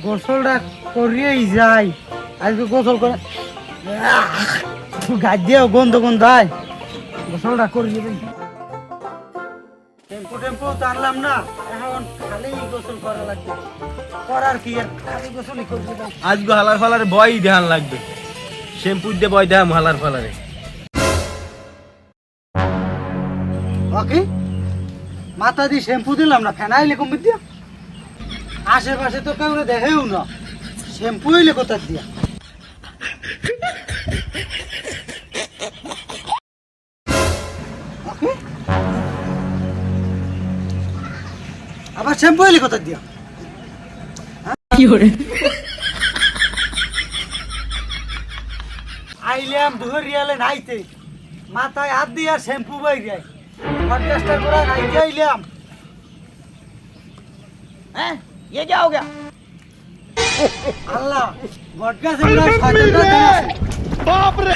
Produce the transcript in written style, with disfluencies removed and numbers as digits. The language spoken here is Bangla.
গোসলটা করিয়েই যাই। আজকে গোসল করে গাছ দিয়েও গন্ধ গন্ধ হয়। গোসলটা করিয়ে দিই। টেম্পো টেম্পো তো আনলাম না, এখন খালি গোসল করা লাগবে। করার কি আর, খালি গোসলই করবো। আজকে হালার ফালারে বয় ধ্যান লাগবে, শ্যাম্পু দিয়ে বয় দেখাম হালার ফালারে। ওকে, মাথা দিয়ে শ্যাম্পু দিলাম না, ফেনাইলে কমে দিয়া। আশেপাশে তো কেউ দেখেও না, শ্যাম্পু হইলে কোথা দিয়া। ওকে, আবার শ্যাম্পু হইলে কোথা দিয়া। আইলাম ধরিয়ালে নাইতে, মাথায় হাত দিয়ে আর শ্যাম্পু বাই যায়। পডকাস্টার করে নাইতে আইলাম। हैं ये क्या हो गया? আল্লাহ, পডকাস্ট আমরা 6 ঘন্টা আছে। বাপ রে